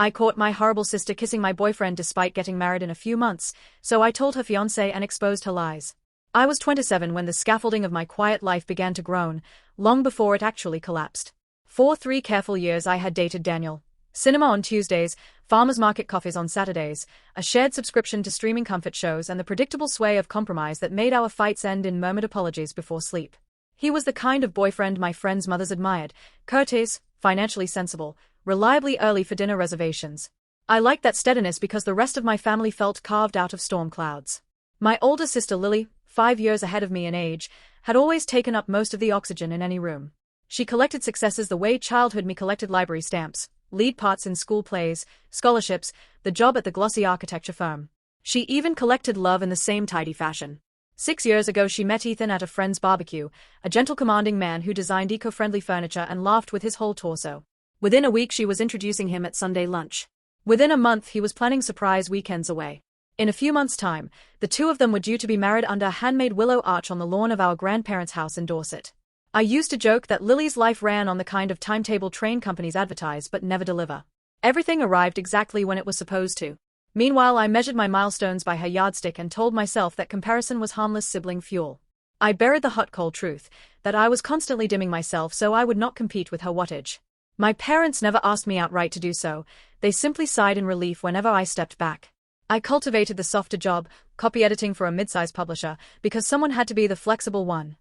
I caught my horrible sister kissing my boyfriend despite getting married in a few months, so I told her fiancé and exposed her lies. I was 27 when the scaffolding of my quiet life began to groan, long before it actually collapsed. For 3 careful years I had dated Daniel. Cinema on Tuesdays, farmers market coffees on Saturdays, a shared subscription to streaming comfort shows and the predictable sway of compromise that made our fights end in murmured apologies before sleep. He was the kind of boyfriend my friends' mothers admired, courteous, financially sensible, reliably early for dinner reservations. I liked that steadiness because the rest of my family felt carved out of storm clouds. My older sister Lily, 5 years ahead of me in age, had always taken up most of the oxygen in any room. She collected successes the way childhood me collected library stamps, lead parts in school plays, scholarships, the job at the glossy architecture firm. She even collected love in the same tidy fashion. 6 years ago she met Ethan at a friend's barbecue, a gentle commanding man who designed eco-friendly furniture and laughed with his whole torso. Within a week she was introducing him at Sunday lunch. Within a month he was planning surprise weekends away. In a few months' time, the two of them were due to be married under a handmade willow arch on the lawn of our grandparents' house in Dorset. I used to joke that Lily's life ran on the kind of timetable train companies advertise but never deliver. Everything arrived exactly when it was supposed to. Meanwhile I measured my milestones by her yardstick and told myself that comparison was harmless sibling fuel. I buried the hot cold truth, that I was constantly dimming myself so I would not compete with her wattage. My parents never asked me outright to do so, they simply sighed in relief whenever I stepped back. I cultivated the softer job, copy editing for a mid-size publisher, because someone had to be the flexible one.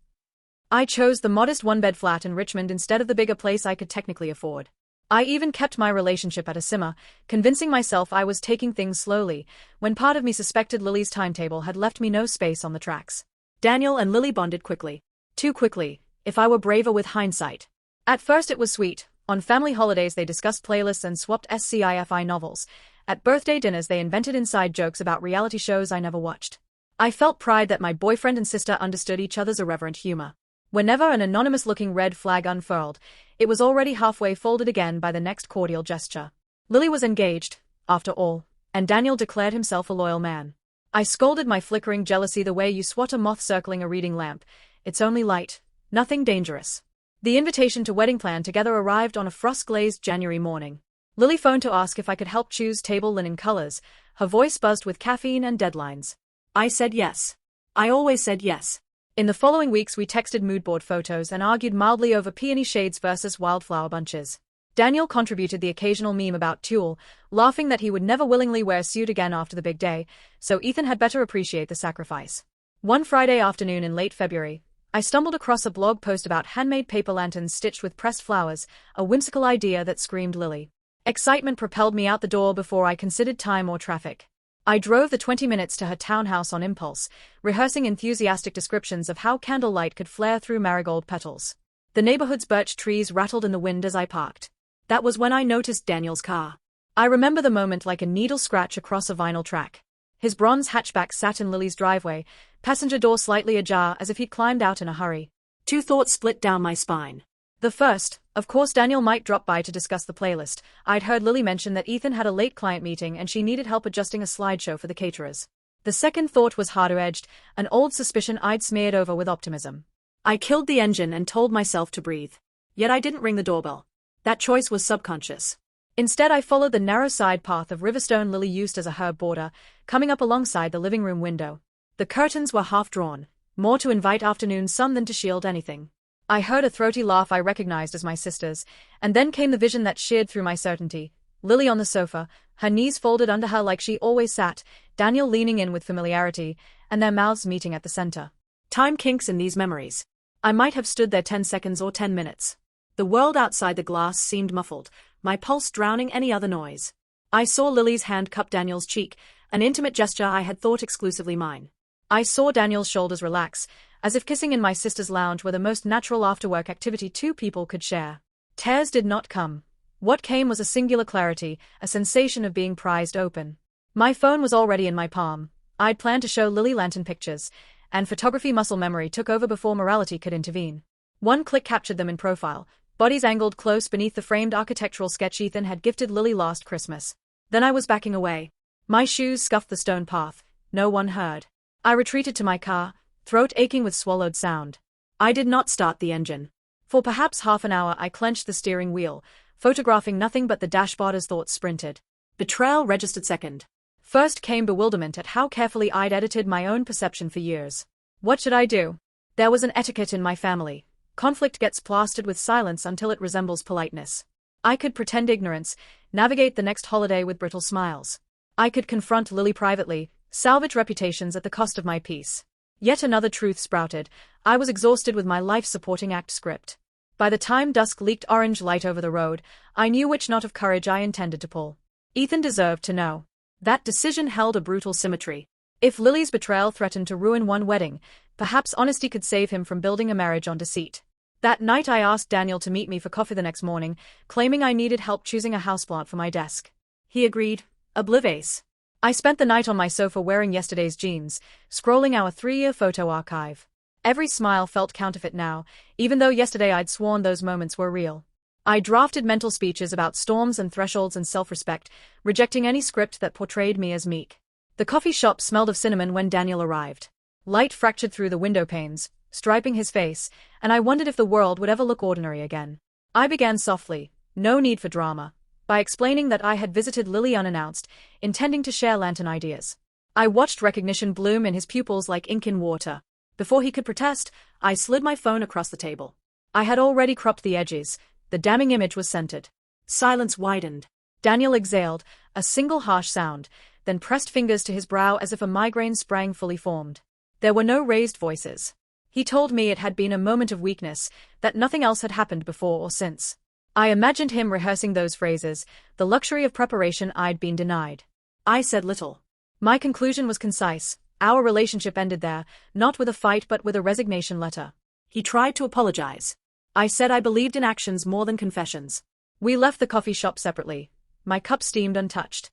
I chose the modest one-bed flat in Richmond instead of the bigger place I could technically afford. I even kept my relationship at a simmer, convincing myself I was taking things slowly, when part of me suspected Lily's timetable had left me no space on the tracks. Daniel and Lily bonded quickly. Too quickly, if I were braver with hindsight. At first it was sweet. On family holidays they discussed playlists and swapped sci-fi novels. At birthday dinners they invented inside jokes about reality shows I never watched. I felt pride that my boyfriend and sister understood each other's irreverent humor. Whenever an anonymous-looking red flag unfurled, it was already halfway folded again by the next cordial gesture. Lily was engaged, after all, and Daniel declared himself a loyal man. I scolded my flickering jealousy the way you swat a moth circling a reading lamp. It's only light, nothing dangerous. The invitation to wedding plan together arrived on a frost-glazed January morning. Lily phoned to ask if I could help choose table linen colors. Her voice buzzed with caffeine and deadlines. I said yes. I always said yes. In the following weeks we texted moodboard photos and argued mildly over peony shades versus wildflower bunches. Daniel contributed the occasional meme about tulle, laughing that he would never willingly wear a suit again after the big day, so Ethan had better appreciate the sacrifice. One Friday afternoon in late February, I stumbled across a blog post about handmade paper lanterns stitched with pressed flowers, a whimsical idea that screamed Lily. Excitement propelled me out the door before I considered time or traffic. I drove the 20 minutes to her townhouse on impulse, rehearsing enthusiastic descriptions of how candlelight could flare through marigold petals. The neighborhood's birch trees rattled in the wind as I parked. That was when I noticed Daniel's car. I remember the moment like a needle scratch across a vinyl track. His bronze hatchback sat in Lily's driveway, passenger door slightly ajar as if he'd climbed out in a hurry. 2 thoughts split down my spine. The first, of course Daniel might drop by to discuss the playlist. I'd heard Lily mention that Ethan had a late client meeting and she needed help adjusting a slideshow for the caterers. The second thought was harder-edged, an old suspicion I'd smeared over with optimism. I killed the engine and told myself to breathe. Yet I didn't ring the doorbell. That choice was subconscious. Instead I followed the narrow side path of Riverstone Lily used as a herb border, coming up alongside the living room window. The curtains were half-drawn, more to invite afternoon sun than to shield anything. I heard a throaty laugh I recognized as my sister's, and then came the vision that sheared through my certainty. Lily on the sofa, her knees folded under her like she always sat, Daniel leaning in with familiarity, and their mouths meeting at the center. Time kinks in these memories. I might have stood there 10 seconds or 10 minutes. The world outside the glass seemed muffled, my pulse drowning any other noise. I saw Lily's hand cup Daniel's cheek, an intimate gesture I had thought exclusively mine. I saw Daniel's shoulders relax, as if kissing in my sister's lounge were the most natural after-work activity 2 people could share. Tears did not come. What came was a singular clarity, a sensation of being prized open. My phone was already in my palm. I'd planned to show Lily lantern pictures, and photography muscle memory took over before morality could intervene. One click captured them in profile, bodies angled close beneath the framed architectural sketch Ethan had gifted Lily last Christmas. Then I was backing away. My shoes scuffed the stone path. No one heard. I retreated to my car, throat aching with swallowed sound. I did not start the engine. For perhaps half an hour I clenched the steering wheel, photographing nothing but the dashboard as thoughts sprinted. Betrayal registered second. First came bewilderment at how carefully I'd edited my own perception for years. What should I do? There was an etiquette in my family. Conflict gets plastered with silence until it resembles politeness. I could pretend ignorance, navigate the next holiday with brittle smiles. I could confront Lily privately, salvage reputations at the cost of my peace. Yet another truth sprouted. I was exhausted with my life-supporting act script. By the time dusk leaked orange light over the road, I knew which knot of courage I intended to pull. Ethan deserved to know. That decision held a brutal symmetry. If Lily's betrayal threatened to ruin one wedding, perhaps honesty could save him from building a marriage on deceit. That night I asked Daniel to meet me for coffee the next morning, claiming I needed help choosing a houseplant for my desk. He agreed, oblivious. I spent the night on my sofa wearing yesterday's jeans, scrolling our 3-year photo archive. Every smile felt counterfeit now, even though yesterday I'd sworn those moments were real. I drafted mental speeches about storms and thresholds and self-respect, rejecting any script that portrayed me as meek. The coffee shop smelled of cinnamon when Daniel arrived. Light fractured through the window panes, striping his face, and I wondered if the world would ever look ordinary again. I began softly, no need for drama, by explaining that I had visited Lily unannounced, intending to share lantern ideas. I watched recognition bloom in his pupils like ink in water. Before he could protest, I slid my phone across the table. I had already cropped the edges. The damning image was centered. Silence widened. Daniel exhaled, a single harsh sound, then pressed fingers to his brow as if a migraine sprang fully formed. There were no raised voices. He told me it had been a moment of weakness, that nothing else had happened before or since. I imagined him rehearsing those phrases, the luxury of preparation I'd been denied. I said little. My conclusion was concise. Our relationship ended there, not with a fight but with a resignation letter. He tried to apologize. I said I believed in actions more than confessions. We left the coffee shop separately. My cup steamed untouched.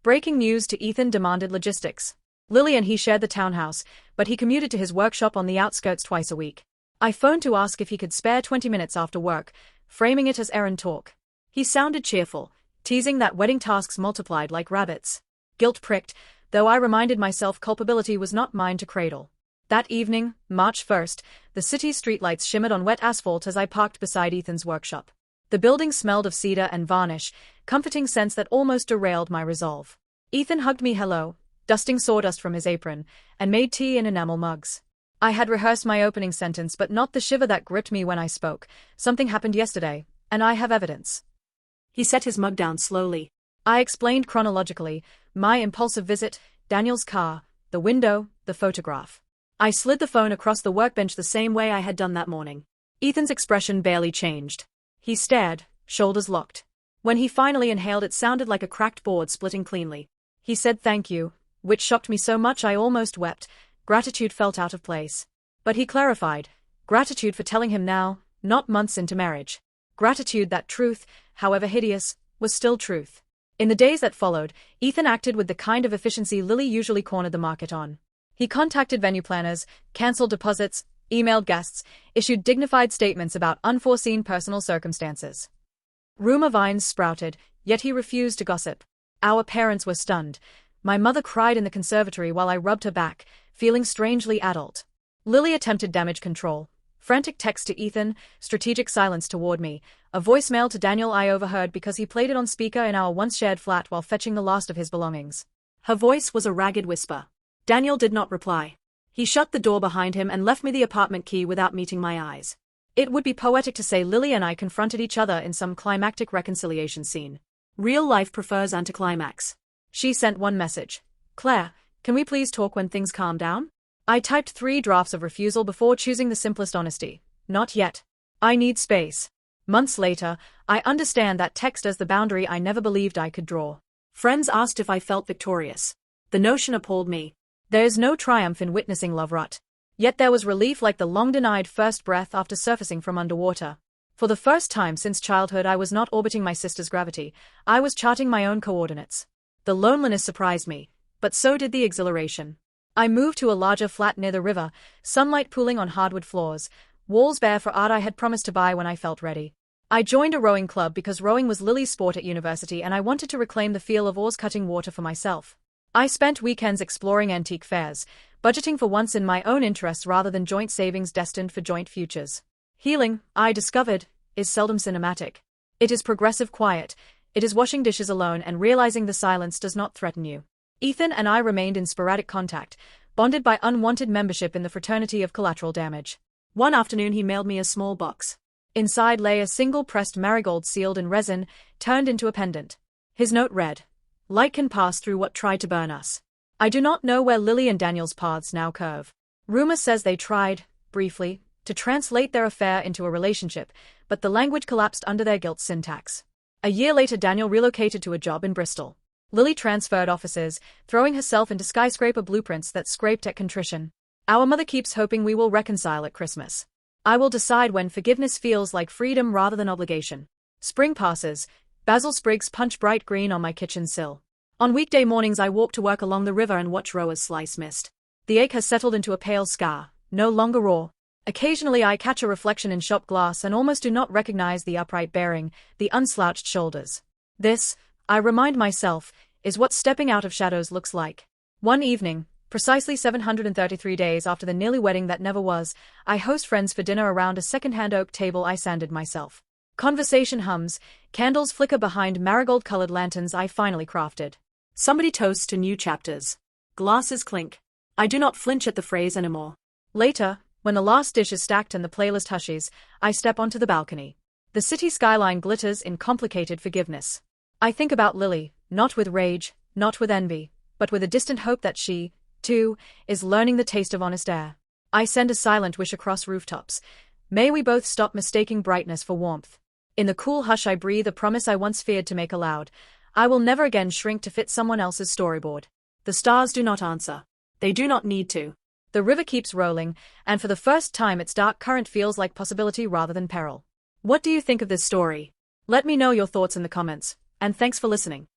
Breaking news to Ethan demanded logistics. Lily and he shared the townhouse, but he commuted to his workshop on the outskirts twice a week. I phoned to ask if he could spare 20 minutes after work, framing it as errand talk. He sounded cheerful, teasing that wedding tasks multiplied like rabbits. Guilt pricked, though I reminded myself culpability was not mine to cradle. That evening, March 1st, the city's streetlights shimmered on wet asphalt as I parked beside Ethan's workshop. The building smelled of cedar and varnish, comforting scents that almost derailed my resolve. Ethan hugged me hello, dusting sawdust from his apron, and made tea in enamel mugs. I had rehearsed my opening sentence but not the shiver that gripped me when I spoke. Something happened yesterday, and I have evidence. He set his mug down slowly. I explained chronologically, my impulsive visit, Daniel's car, the window, the photograph. I slid the phone across the workbench the same way I had done that morning. Ethan's expression barely changed. He stared, shoulders locked. When he finally inhaled, it sounded like a cracked board splitting cleanly. He said thank you, which shocked me so much I almost wept. Gratitude felt out of place. But he clarified, gratitude for telling him now, not months into marriage. Gratitude that truth, however hideous, was still truth. In the days that followed, Ethan acted with the kind of efficiency Lily usually cornered the market on. He contacted venue planners, cancelled deposits, emailed guests, issued dignified statements about unforeseen personal circumstances. Rumor vines sprouted, yet he refused to gossip. Our parents were stunned. My mother cried in the conservatory while I rubbed her back, feeling strangely adult. Lily attempted damage control. Frantic text to Ethan, strategic silence toward me, a voicemail to Daniel I overheard because he played it on speaker in our once-shared flat while fetching the last of his belongings. Her voice was a ragged whisper. Daniel did not reply. He shut the door behind him and left me the apartment key without meeting my eyes. It would be poetic to say Lily and I confronted each other in some climactic reconciliation scene. Real life prefers anticlimax. She sent one message. Claire, can we please talk when things calm down? I typed 3 drafts of refusal before choosing the simplest honesty. Not yet. I need space. Months later, I understand that text as the boundary I never believed I could draw. Friends asked if I felt victorious. The notion appalled me. There's no triumph in witnessing love rot. Yet there was relief like the long-denied first breath after surfacing from underwater. For the first time since childhood I was not orbiting my sister's gravity, I was charting my own coordinates. The loneliness surprised me, but so did the exhilaration. I moved to a larger flat near the river, sunlight pooling on hardwood floors, walls bare for art I had promised to buy when I felt ready. I joined a rowing club because rowing was Lily's sport at university and I wanted to reclaim the feel of oars cutting water for myself. I spent weekends exploring antique fairs, budgeting for once in my own interests rather than joint savings destined for joint futures. Healing, I discovered, is seldom cinematic. It is progressive quiet. It is washing dishes alone and realizing the silence does not threaten you. Ethan and I remained in sporadic contact, bonded by unwanted membership in the fraternity of collateral damage. One afternoon he mailed me a small box. Inside lay a single pressed marigold sealed in resin, turned into a pendant. His note read, "Light can pass through what tried to burn us." I do not know where Lily and Daniel's paths now curve. Rumor says they tried, briefly, to translate their affair into a relationship, but the language collapsed under their guilt syntax. A year later Daniel relocated to a job in Bristol. Lily transferred offices, throwing herself into skyscraper blueprints that scraped at contrition. Our mother keeps hoping we will reconcile at Christmas. I will decide when forgiveness feels like freedom rather than obligation. Spring passes. Basil sprigs punch bright green on my kitchen sill. On weekday mornings I walk to work along the river and watch rowers slice mist. The ache has settled into a pale scar, no longer raw. Occasionally I catch a reflection in shop glass and almost do not recognize the upright bearing, the unslouched shoulders. This, I remind myself, is what stepping out of shadows looks like. One evening, precisely 733 days after the nearly wedding that never was, I host friends for dinner around a second-hand oak table I sanded myself. Conversation hums, candles flicker behind marigold-colored lanterns I finally crafted. Somebody toasts to new chapters. Glasses clink. I do not flinch at the phrase anymore. Later, when the last dish is stacked and the playlist hushes, I step onto the balcony. The city skyline glitters in complicated forgiveness. I think about Lily, not with rage, not with envy, but with a distant hope that she, too, is learning the taste of honest air. I send a silent wish across rooftops. May we both stop mistaking brightness for warmth. In the cool hush I breathe a promise I once feared to make aloud. I will never again shrink to fit someone else's storyboard. The stars do not answer. They do not need to. The river keeps rolling, and for the first time its dark current feels like possibility rather than peril. What do you think of this story? Let me know your thoughts in the comments, and thanks for listening.